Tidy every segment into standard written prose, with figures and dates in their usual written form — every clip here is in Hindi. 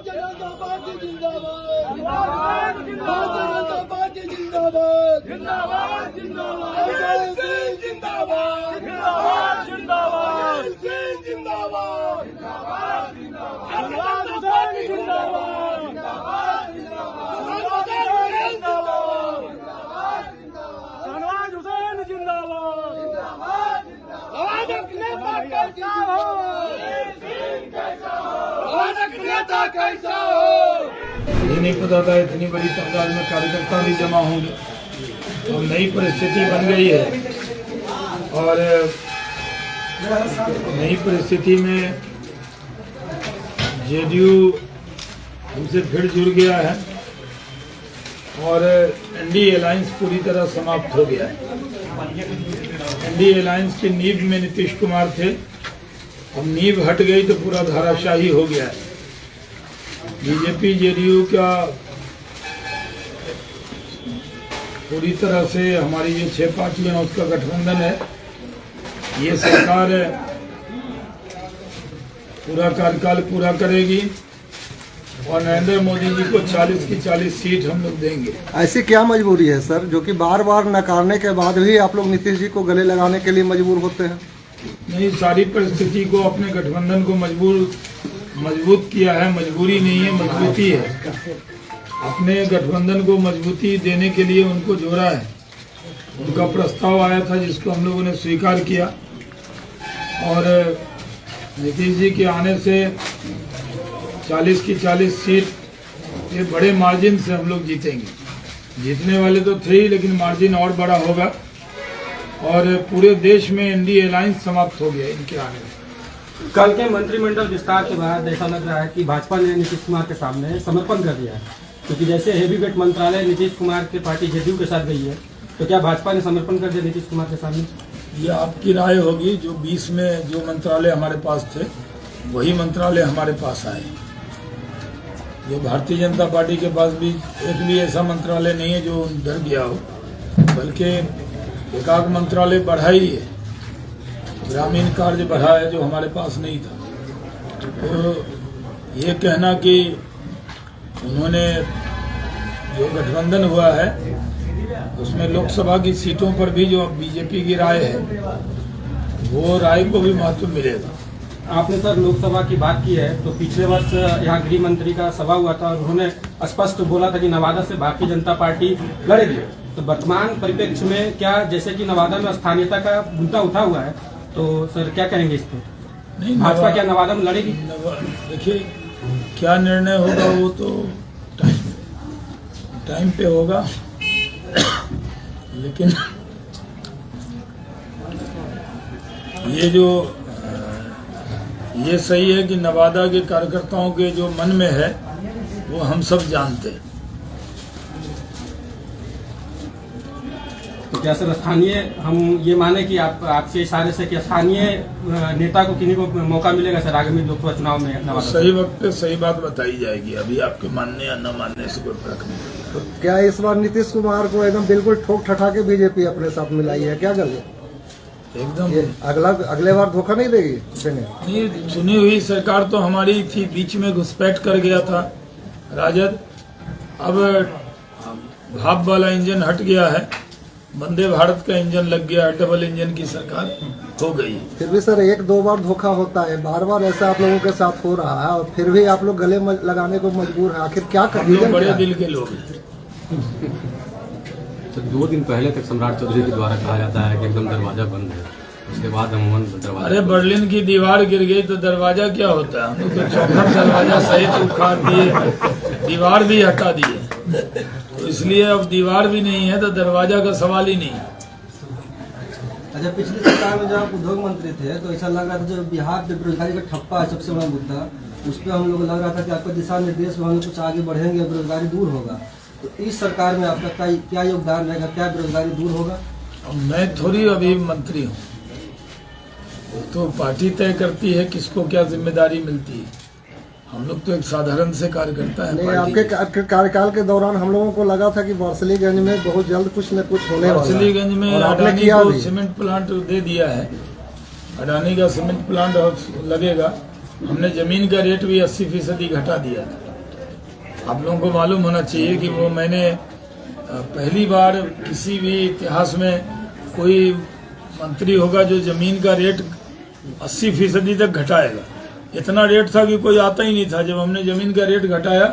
जनता पार्टी जिंदाबाद, भारतीय जनता पार्टी जिंदाबाद, जिंदाबाद जिंदाबाद, जिंदाबाद जिंदाबाद, जिंदाबाद जिंदाबाद, शहनवाज हुसैन जिंदाबाद, शहनवाज हुसैन जिंदाबाद, भारत नेता कैसा हो, भारत नेता कैसा हो। मुझे नहीं पता था इतनी बड़ी तादाद में कार्यकर्ता भी जमा होंगे। तो नई परिस्थिति बन गई है और नई परिस्थिति में जेडीयू हमसे फिर जुड़ गया है और एनडीए अलायंस पूरी तरह समाप्त हो गया है। एनडीए अलायंस की नींव में नीतीश कुमार थे, अब नींव हट गई तो पूरा धाराशाही हो गया है। बीजेपी जेडीयू का पूरी तरह से हमारी जो 6 पार्टियां हैं उसका गठबंधन है। ये सरकार पूरा कार्यकाल पूरा करेगी और नरेंद्र मोदी जी को 40 की 40 सीट हम लोग देंगे। ऐसी क्या मजबूरी है सर, जो कि बार बार नकारने के बाद भी आप लोग नीतीश जी को गले लगाने के लिए मजबूर होते हैं? नहीं, सारी परिस्थिति को अपने गठबंधन को मजबूत किया है। मजबूरी नहीं है, मजबूती है। अपने गठबंधन को मजबूती देने के लिए उनको जोड़ा है। उनका प्रस्ताव आया था जिसको हम लोगों ने स्वीकार किया और नीतीश जी के आने से 40 की 40 सीट ये बड़े मार्जिन से हम लोग जीतेंगे। जीतने वाले तो थे ही, लेकिन मार्जिन और बड़ा होगा और पूरे देश में एनडीए अलायंस समाप्त हो गया इनके आने में। कल के मंत्रिमंडल विस्तार के बाद ऐसा लग रहा है कि भाजपा ने नीतीश कुमार के सामने समर्पण कर दिया है, क्योंकि जैसे हेवीवेट मंत्रालय नीतीश कुमार के पार्टी जेडीयू के साथ गई है, तो क्या भाजपा ने समर्पण कर दिया नीतीश कुमार के सामने? ये आपकी राय होगी। जो 20 में जो मंत्रालय हमारे पास थे वही मंत्रालय हमारे पास आए। जो भारतीय जनता पार्टी के पास भी एक भी ऐसा मंत्रालय नहीं है जो डर गया हो, बल्कि एकाक मंत्रालय बढ़ा ही है, ग्रामीण कार्य बढ़ा है जो हमारे पास नहीं था। तो ये कहना कि उन्होंने जो गठबंधन हुआ है उसमें लोकसभा की सीटों पर भी जो बीजेपी की राय है वो राय को भी महत्व मिलेगा। आपने सर लोकसभा की बात की है, तो पिछले वर्ष यहाँ गृह मंत्री का सभा हुआ था और उन्होंने स्पष्ट बोला था कि नवादा से भारतीय जनता पार्टी लड़ेगी। तो वर्तमान परिप्रेक्ष्य में क्या, जैसे कि नवादा में स्थानीयता का मुद्दा उठा हुआ है, तो सर क्या कहेंगे इस पर? नहीं, भाजपा क्या नवादा में लड़ेगी? देखिए, क्या निर्णय होगा वो तो टाइम पे होगा, लेकिन ये सही है कि नवादा के कार्यकर्ताओं के जो मन में है वो हम सब जानते हैं। तो क्या सर स्थानीय, हम ये माने कि आपसे इशारे से कि स्थानीय नेता को किन्हीं को मौका मिलेगा सर आगामी लोकसभा चुनाव में? तो सही वक्त पे सही बात बताई जाएगी। अभी आपके मानने या न मानने से कोई फर्क नहीं। तो क्या इस बार नीतीश कुमार को एकदम बिल्कुल ठोक ठठा के बीजेपी अपने साथ मिलाई है? क्या करिए एकदम अगले बार धोखा नहीं देगी? नहीं, चुनी हुई सरकार तो हमारी थी, बीच में घुसपैठ कर गया था राजद। अब भाप वाला इंजन हट गया है, वंदे भारत का इंजन लग गया, डबल इंजन की सरकार हो गई। फिर भी सर 1-2 बार धोखा होता है, बार बार ऐसा आप लोगों के साथ हो रहा है और फिर भी आप लोग गले लगाने को मजबूर हैं। आखिर क्या कर बड़े दिल के लोग हैं। तो 2 दिन पहले तक सम्राट चौधरी के द्वारा कहा जाता है कि एकदम दरवाजा बंद है, उसके बाद अमूमन दरवाजा। अरे बर्लिन की दीवार गिर गई तो दरवाजा क्या होता है? हम लोग तो चौखट दरवाजा सहित उखाड़ दिए, दीवार भी हटा दिए। तो इसलिए अब दीवार भी नहीं है तो दरवाजा का सवाल ही नहीं। अच्छा, पिछली सरकार में जब आप उद्योग मंत्री थे तो ऐसा लग रहा था जो बिहार में बेरोजगारी का ठप्पा है सबसे बड़ा मुद्दा, उस पर हम लोग लग रहा था कि आपका दिशा निर्देश में हम लोग कुछ आगे बढ़ेंगे, बेरोजगारी दूर होगा। तो इस सरकार में आपका क्या योगदान रहेगा? क्या बेरोजगारी दूर होगा? मैं थोड़ी अभी मंत्री हूँ, तो पार्टी तय करती है किसको क्या जिम्मेदारी मिलती है। हम लोग तो एक साधारण से कार्यकर्ता है। नहीं, आपके कार्यकाल के दौरान हम लोगों को लगा था कि वारसलीगंज में बहुत जल्द कुछ न कुछ होने वाला है। वारसलीगंज में अडानी को सीमेंट प्लांट दे दिया है, अडानी का सीमेंट प्लांट लगेगा। हमने जमीन का रेट भी 80% घटा दिया था। आप लोगों को मालूम होना चाहिए कि वो मैंने पहली बार किसी भी इतिहास में कोई मंत्री होगा जो जमीन का रेट 80% तक घटाएगा। इतना रेट था कि कोई आता ही नहीं था। जब हमने जमीन का रेट घटाया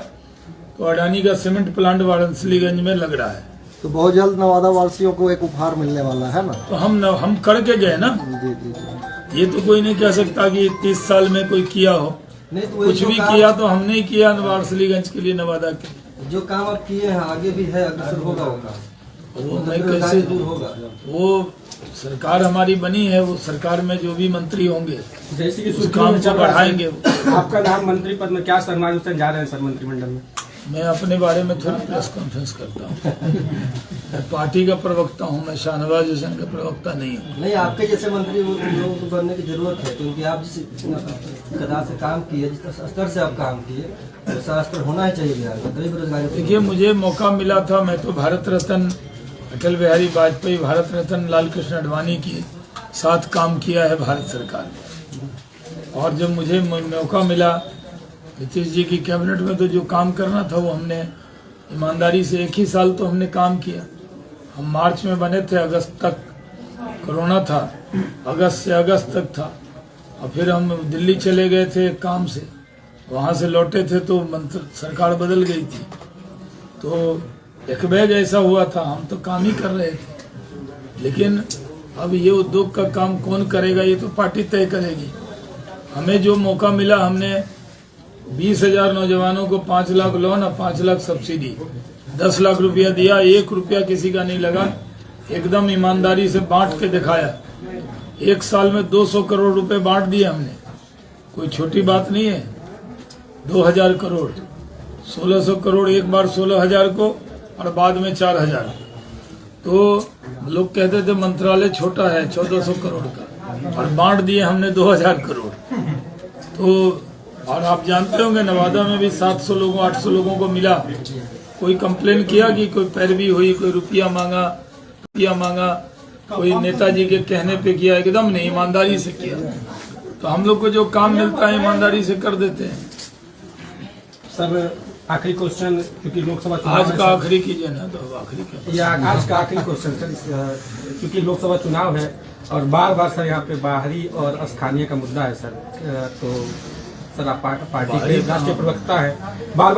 तो अडानी का सीमेंट प्लांट वाराणसीगंज में लग रहा है। तो बहुत जल्द नवादा वासियों को एक उपहार मिलने वाला है ना। तो हम करके गए ना। जी जी जी। ये तो कोई नहीं कह सकता कि 30 साल में कोई किया हो। नहीं तो कुछ भी किया तो हमने ही किया वाराणसीगंज के लिए, नवादा के लिए। जो काम आप किए हैं आगे भी है, अग्रसर होगा वो मैं कैसे, दूर होगा। वो सरकार हमारी बनी है, वो सरकार में जो भी मंत्री होंगे जैसे कि उस काम को बढ़ाएंगे। आपका नाम मंत्री पद में क्या शर्मा हुसैन जा रहे हैं सर मंत्रिमंडल में? मैं अपने बारे में थोड़ी प्रेस कॉन्फ्रेंस करता हूँ। मैं पार्टी का प्रवक्ता हूँ, मैं शाहनवाज हुसैन का प्रवक्ता नहीं हूँ। नहीं, आपके जैसे मंत्री लोगों को बनने की जरूरत है, क्योंकि आप जिस कदा से काम किए, जिस स्तर से आप काम किए, वैसा स्तर होना ही चाहिए बिहार में, तभी बेरोजगारी। देखिए, मुझे मौका मिला था, मैं तो भारत रत्न अटल बिहारी वाजपेयी, भारत रत्न लाल कृष्ण आडवाणी के साथ काम किया है भारत सरकार ने। और जब मुझे मौका मिला नीतीश जी की कैबिनेट में, तो जो काम करना था वो हमने ईमानदारी से, 1 ही साल तो हमने काम किया। हम मार्च में बने थे, अगस्त तक कोरोना था, अगस्त से अगस्त तक था। और फिर हम दिल्ली चले गए थे काम से, वहाँ से लौटे थे तो सरकार बदल गई थी। तो एक बैग ऐसा हुआ था, हम तो काम ही कर रहे थे। लेकिन अब ये उद्योग का काम कौन करेगा, ये तो पार्टी तय करेगी। हमें जो मौका मिला, हमने 20,000 नौजवानों को 5 लाख लोन और 5 लाख सब्सिडी, 10 लाख रुपया दिया। 1 रुपया किसी का नहीं लगा, एकदम ईमानदारी से बांट के दिखाया। 1 साल में 200 करोड़ रुपए बांट दिए हमने, कोई छोटी बात नहीं है। 2000 करोड़, 1600 करोड़ एक बार 16,000 को, और बाद में 4,000। तो लोग कहते थे मंत्रालय छोटा है 1400 करोड़ का, और बांट दिए हमने 2000 करोड़। तो और आप जानते होंगे नवादा में भी 700 लोगों 800 लोगों को मिला। कोई कंप्लेन किया कि कोई पैरवी हुई, कोई रुपया मांगा, कोई नेताजी के कहने पे किया? एकदम नहीं, ईमानदारी से किया। तो हम लोग को जो काम मिलता है ईमानदारी से कर देते हैं। सर आखिरी क्वेश्चन, क्योंकि लोकसभा आज का आखिरी कीजिए ना, तो आखिरी क्या, आज का आखिरी क्वेश्चन सर, क्योंकि लोकसभा चुनाव है और बार सर यहाँ पे बाहरी और स्थानीय का मुद्दा है सर। तो सर आप पार्टी के राष्ट्रीय प्रवक्ता है, बार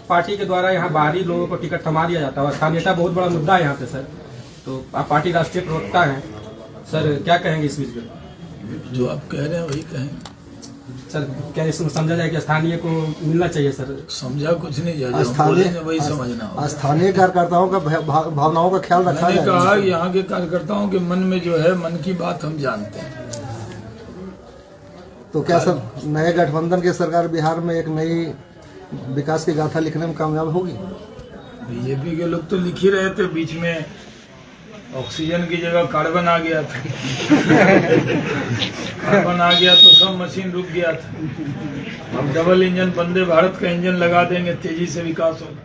पार्टी के द्वारा यहाँ बाहरी लोगों को टिकट थमा दिया जाता है। स्थानीयता बहुत बड़ा मुद्दा है यहाँ पे सर। तो आप पार्टी राष्ट्रीय प्रवक्ता हैं सर, क्या कहेंगे इस बीच में? जो आप कह रहे हैं वही कहेंगे सर। क्या इसमें समझा जाए कि स्थानीय को मिलना चाहिए सर? समझा कुछ नहीं जाए, स्थानीय वही समझना होगा। स्थानीय कार्यकर्ताओं का भावनाओं का ख्याल रखा मैंने कहा यहाँ के कार्यकर्ताओं के मन में जो है, मन की बात हम जानते हैं। तो क्या सर नए गठबंधन की सरकार बिहार में एक नई विकास की गाथा लिखने में कामयाब होगी? बीजेपी के लोग तो लिख ही रहे थे, बीच में ऑक्सीजन की जगह कार्बन आ गया था। कार्बन आ गया तो सब मशीन रुक गया था। अब डबल इंजन वंदे भारत का इंजन लगा देंगे, तेजी से विकास होगा।